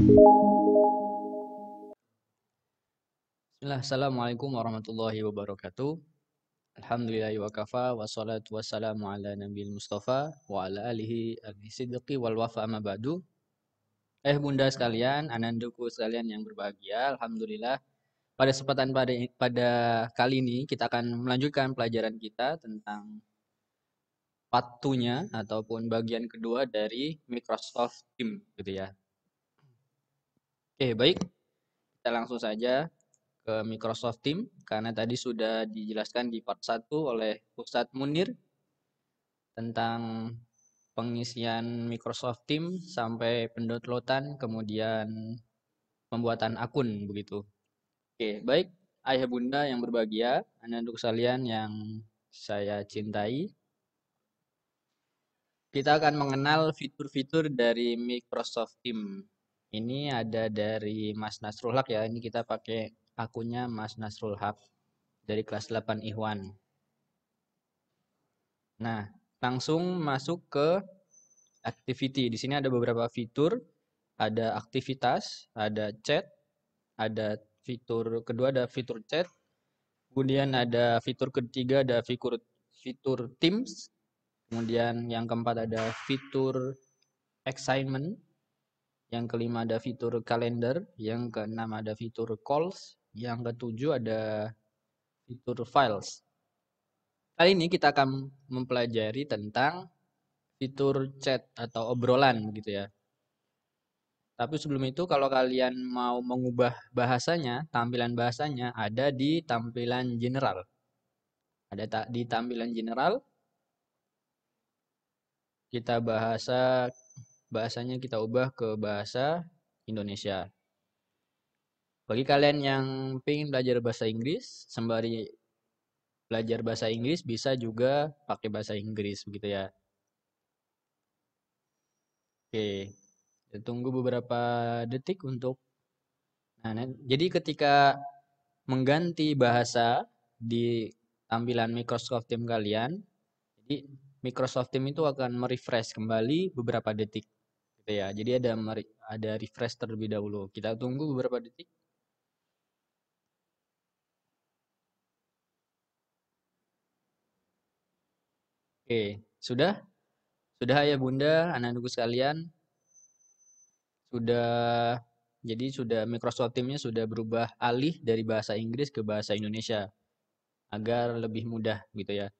Bismillah, Assalamualaikum warahmatullahi wabarakatuh. Alhamdulillahi wa kafa, wassalatu wassalamu ala nabil mustafa, wa ala alihi al-sidqi wal wafa amma ba'du. Bunda sekalian, ananduku sekalian yang berbahagia, Alhamdulillah. Pada kesempatan pada kali ini kita akan melanjutkan pelajaran kita tentang patunya ataupun bagian kedua dari Microsoft Teams gitu ya. Oke, baik. Kita langsung saja ke Microsoft Teams karena tadi sudah dijelaskan di part 1 oleh Ustadz Munir tentang pengisian Microsoft Teams sampai pendownloadan kemudian pembuatan akun begitu. Oke, baik ayah bunda yang berbahagia, anak-anak sekalian yang saya cintai, kita akan mengenal fitur-fitur dari Microsoft Teams. Ini ada dari Mas Nasrul Haq ya, ini kita pakai akunnya Mas Nasrul Haq dari kelas 8 Ikhwan. Nah, langsung masuk ke activity. Di sini ada beberapa fitur, ada aktivitas, ada chat, ada fitur kedua ada fitur chat, kemudian ada fitur ketiga ada fitur Teams, kemudian yang keempat ada fitur assignment, yang kelima ada fitur kalender, yang keenam ada fitur calls, yang ketujuh ada fitur files. Kali ini kita akan mempelajari tentang fitur chat atau obrolan gitu ya. Tapi sebelum itu kalau kalian mau mengubah bahasanya, tampilan bahasanya ada di tampilan general. Ada di tampilan general kita bahasanya kita ubah ke bahasa Indonesia. Bagi kalian yang ingin belajar bahasa Inggris, sembari belajar bahasa Inggris bisa juga pakai bahasa Inggris begitu ya. Oke, kita tunggu beberapa detik untuk jadi ketika mengganti bahasa di tampilan Microsoft Teams kalian, jadi Microsoft Teams itu akan merefresh kembali beberapa detik gitu ya. Jadi ada refresh terlebih dahulu. Kita tunggu beberapa detik. Oke, sudah? Sudah ya Bunda, anak-anakku sekalian? Sudah sudah Microsoft Teams-nya sudah berubah alih dari bahasa Inggris ke bahasa Indonesia agar lebih mudah gitu ya.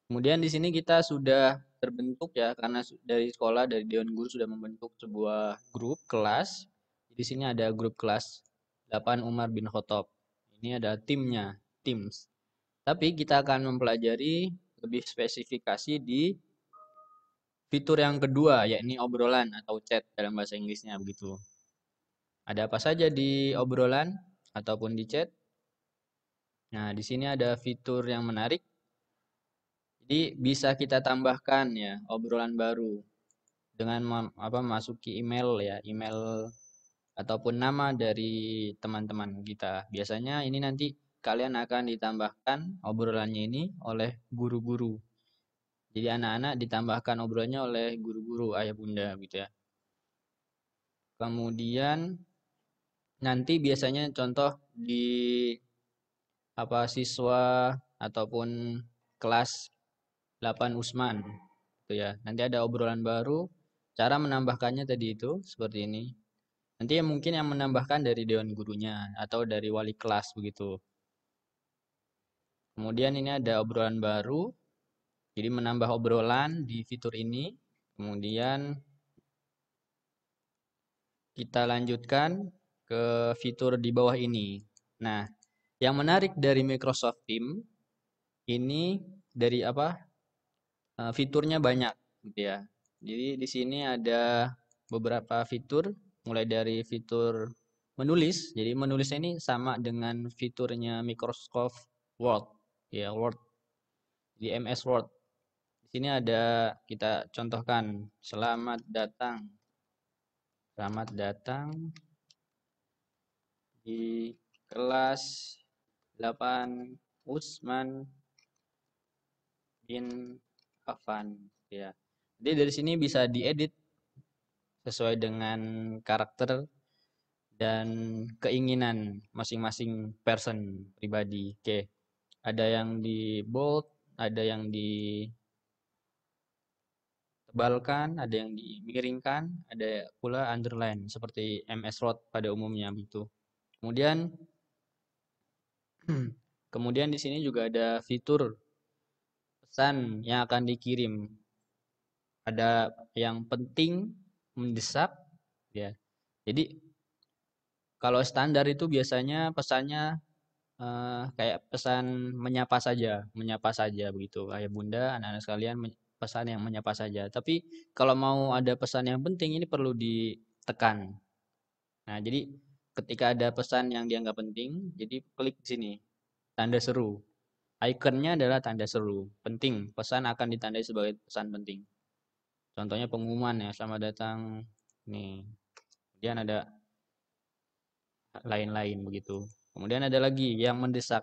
Kemudian di sini kita sudah terbentuk ya karena dari sekolah dari Dewan Guru sudah membentuk sebuah grup kelas. Di sini ada grup kelas 8 Umar bin Khattab. Ini ada timnya, Teams. Tapi kita akan mempelajari lebih spesifikasi di fitur yang kedua yakni obrolan atau chat dalam bahasa Inggrisnya begitu. Ada apa saja di obrolan ataupun di chat? Nah, di sini ada fitur yang menarik. Jadi bisa kita tambahkan ya obrolan baru dengan masuki email ya, email ataupun nama dari teman-teman kita. Biasanya ini nanti kalian akan ditambahkan obrolannya ini oleh guru-guru. Jadi anak-anak ditambahkan obrolannya oleh guru-guru ayah bunda gitu ya. Kemudian nanti biasanya contoh di siswa ataupun kelas 8 Usman gitu ya. Nanti ada obrolan baru, cara menambahkannya tadi itu seperti ini. Nanti mungkin yang menambahkan dari dewan gurunya atau dari wali kelas begitu. Kemudian ini ada obrolan baru, jadi menambah obrolan di fitur ini. Kemudian kita lanjutkan ke fitur di bawah ini. Nah, yang menarik dari Microsoft Teams ini dari fiturnya banyak gitu ya. Jadi di sini ada beberapa fitur mulai dari fitur menulis. Jadi menulisnya ini sama dengan fiturnya Microsoft Word ya, Word di MS Word. Di sini ada kita contohkan selamat datang. Selamat datang di kelas 8 Usman bin Affan ya. Jadi dari sini bisa diedit sesuai dengan karakter dan keinginan masing-masing person pribadi. Oke, ada yang di bold, ada yang ditebalkan, ada yang dimiringkan, ada pula underline seperti MS Word pada umumnya begitu. Kemudian kemudian di sini juga ada fitur pesan yang akan dikirim. Ada yang penting, mendesak, ya. Jadi kalau standar itu biasanya pesannya kayak pesan menyapa saja begitu. Ayah bunda, anak-anak sekalian pesan yang menyapa saja. Tapi kalau mau ada pesan yang penting ini perlu ditekan. Nah, jadi ketika ada pesan yang dianggap penting, jadi klik di sini, tanda seru. Ikonnya adalah tanda seru, penting. Pesan akan ditandai sebagai pesan penting. Contohnya pengumuman ya, selamat datang. Nih, kemudian ada lain-lain begitu. Kemudian ada lagi yang mendesak.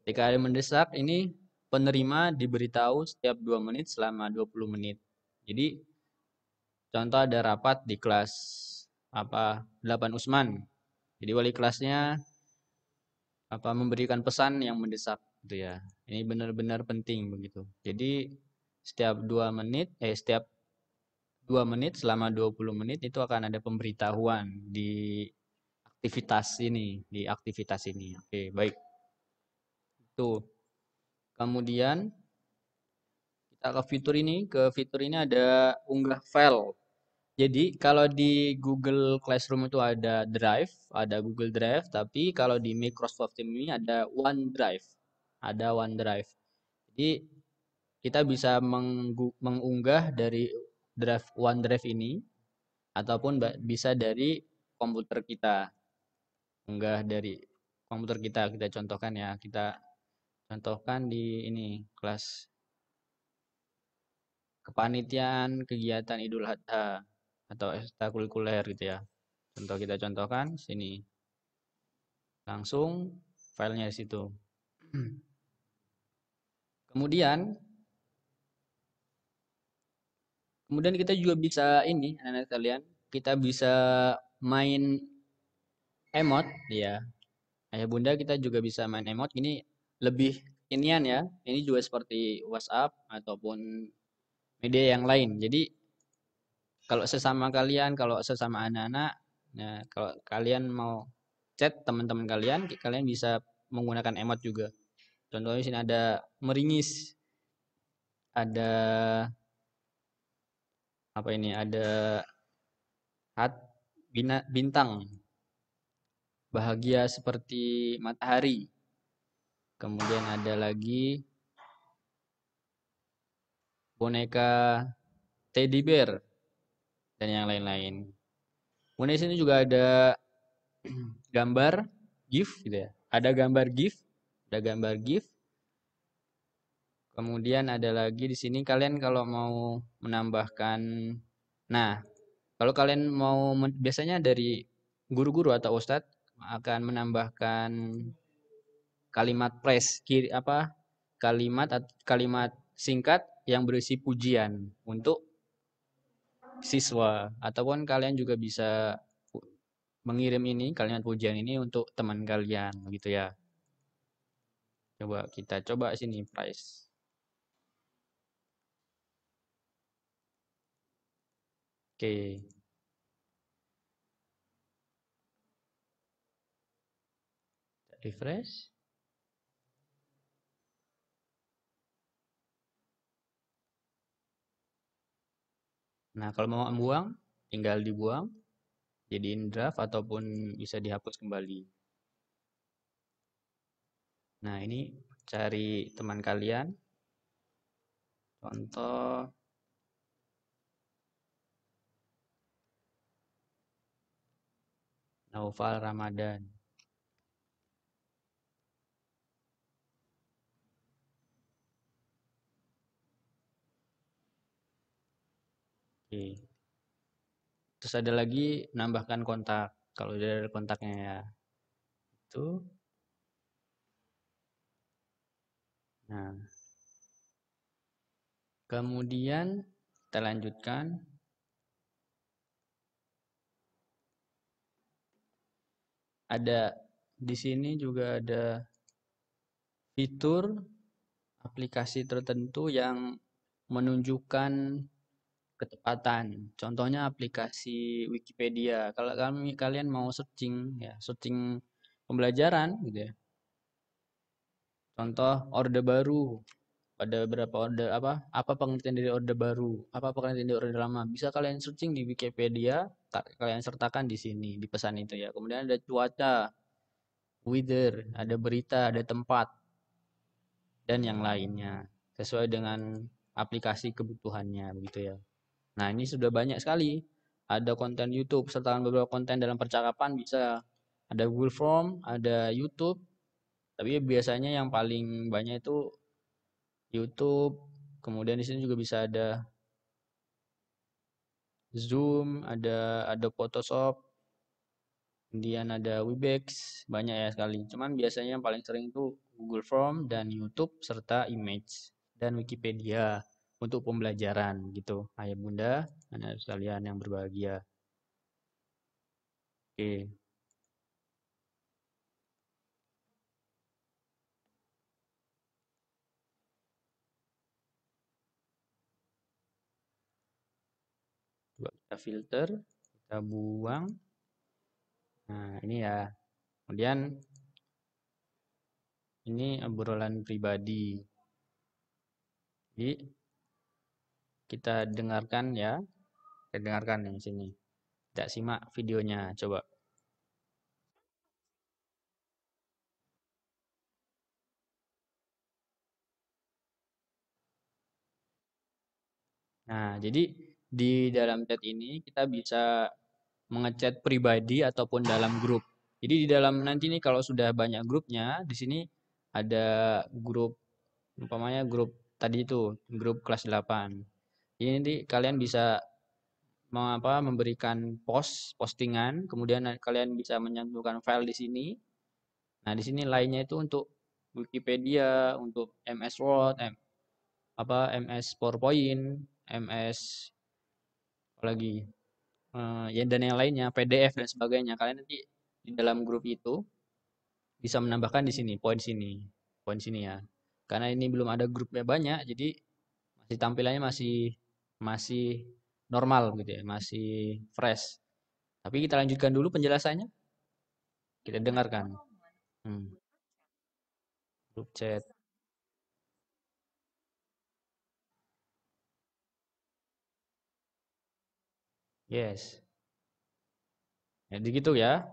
Ketika ada mendesak, ini penerima diberitahu setiap 2 menit selama 20 menit. Jadi, contoh ada rapat di kelas 8 Usman. Jadi wali kelasnya memberikan pesan yang mendesak gitu ya. Ini benar-benar penting begitu. Jadi setiap 2 menit selama 20 menit itu akan ada pemberitahuan di aktivitas ini. Oke, baik. Itu. Kemudian kita ke fitur ini ada unggah file. Jadi kalau di Google Classroom itu ada Google Drive, tapi kalau di Microsoft Teams ini ada OneDrive. Ada OneDrive. Jadi kita bisa mengunggah dari OneDrive ini ataupun bisa dari komputer kita. Unggah dari komputer kita contohkan ya. Kita contohkan di ini kelas kepanitiaan kegiatan Idul Adha atau ekstrakurikuler gitu ya. Kita contohkan sini. Langsung filenya di situ. Kemudian kemudian kita juga bisa ini anak-anak kalian, kita bisa main emot ya. Ayah bunda kita juga bisa main emot ini lebih inian ya. Ini juga seperti WhatsApp ataupun media yang lain. Jadi kalau sesama anak-anak, nah kalau kalian mau chat teman-teman kalian, kalian bisa menggunakan emot juga. Contohnya sini ada meringis, ada apa ini? Ada bintang, bahagia seperti matahari. Kemudian ada lagi boneka teddy bear dan yang lain-lain. Kemudian di sini juga ada gambar GIF gitu ya. Ada gambar GIF. Kemudian ada lagi di sini kalian kalau mau menambahkan, nah kalau kalian mau biasanya dari guru-guru atau ustadz akan menambahkan kalimat kalimat singkat yang berisi pujian untuk siswa ataupun kalian juga bisa mengirim ini kalimat pujian ini untuk teman kalian gitu ya. Coba kita coba sini price. Oke, refresh. Nah, kalau mau buang, tinggal dibuang, jadiin draft ataupun bisa dihapus kembali. Nah, ini cari teman kalian. Contoh Naufal Ramadan. Oke. Terus ada lagi nambahkan kontak. Kalau dari kontaknya ya. Itu. Nah, kemudian kita lanjutkan. Ada di sini juga ada fitur aplikasi tertentu yang menunjukkan ketepatan. Contohnya aplikasi Wikipedia. Kalau kalian mau searching ya, searching pembelajaran gitu ya. Contoh orde baru. Ada berapa order apa pengertian dari orde baru, apa pengertian dari orde lama, bisa kalian searching di Wikipedia, kalian sertakan di sini di pesan itu ya. Kemudian ada cuaca, weather, ada berita, ada tempat, dan yang lainnya sesuai dengan aplikasi kebutuhannya begitu ya. Nah, ini sudah banyak sekali. Ada konten YouTube, sertakan beberapa konten dalam percakapan bisa. Ada Google Form, ada YouTube, tapi biasanya yang paling banyak itu YouTube. Kemudian di sini juga bisa ada Zoom, ada Photoshop, kemudian ada Webex, banyak ya sekali. Cuman biasanya yang paling sering itu Google Form dan YouTube serta Image dan Wikipedia untuk pembelajaran gitu. Ayah Bunda, anak sekalian yang berbahagia. Oke, coba kita filter, kita buang. Nah, ini ya. Kemudian ini obrolan pribadi. Jadi kita dengarkan ya. Kita dengarkan nih sini. Kita simak videonya. Coba. Nah, jadi di dalam chat ini kita bisa mengechat pribadi ataupun dalam grup. Jadi di dalam nanti nih kalau sudah banyak grupnya, di sini ada grup umpamanya grup tadi itu, grup kelas 8. Ini nanti kalian bisa memberikan postingan, kemudian kalian bisa menyantumkan file di sini. Nah, di sini lainnya itu untuk Wikipedia, untuk MS Word, MS PowerPoint, MS apalagi ya dan yang lainnya, PDF dan sebagainya. Kalian nanti di dalam grup itu bisa menambahkan di sini, poin sini ya. Karena ini belum ada grupnya banyak, jadi masih tampilannya masih masih normal gitu ya, masih fresh. Tapi kita lanjutkan dulu penjelasannya, kita dengarkan. Hmm, grup chat, yes. Jadi gitu ya,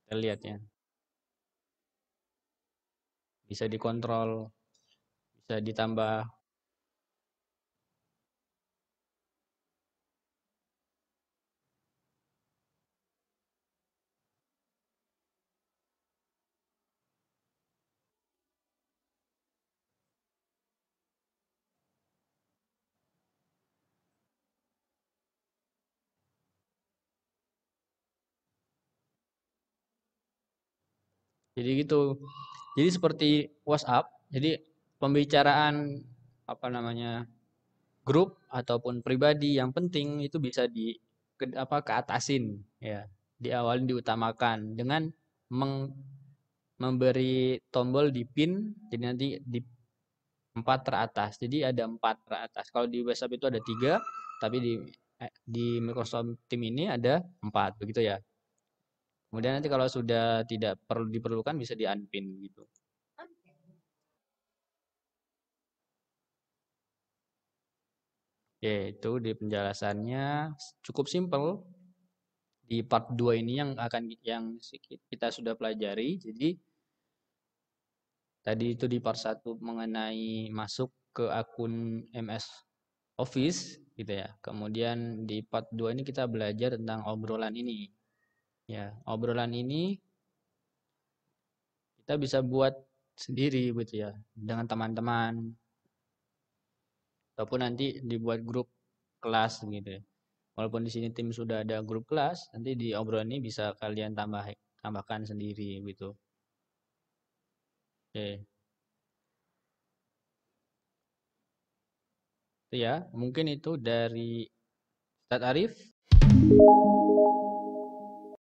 kita lihat ya. Bisa dikontrol, bisa ditambah. Jadi gitu. Jadi seperti WhatsApp, jadi pembicaraan apa namanya grup ataupun pribadi yang penting itu bisa keatasin ya, diawalin diutamakan dengan meng- memberi tombol di pin, jadi nanti di empat teratas, jadi ada empat teratas. Kalau di WhatsApp itu ada tiga, tapi di Microsoft Team ini ada empat begitu ya. Kemudian nanti kalau sudah tidak perlu diperlukan bisa di unpin gitu. Oke, itu di penjelasannya cukup simpel. Di part 2 ini kita sudah pelajari. Jadi tadi itu di part satu mengenai masuk ke akun MS Office gitu ya. Kemudian di part 2 ini kita belajar tentang obrolan ini. Ya, obrolan ini kita bisa buat sendiri gitu ya dengan teman-teman ataupun nanti dibuat grup kelas gitu ya. Walaupun di sini tim sudah ada grup kelas, nanti di obrolan ini bisa kalian tambahkan sendiri gitu. Oke, itu ya. Mungkin itu dari Ustadz Arif.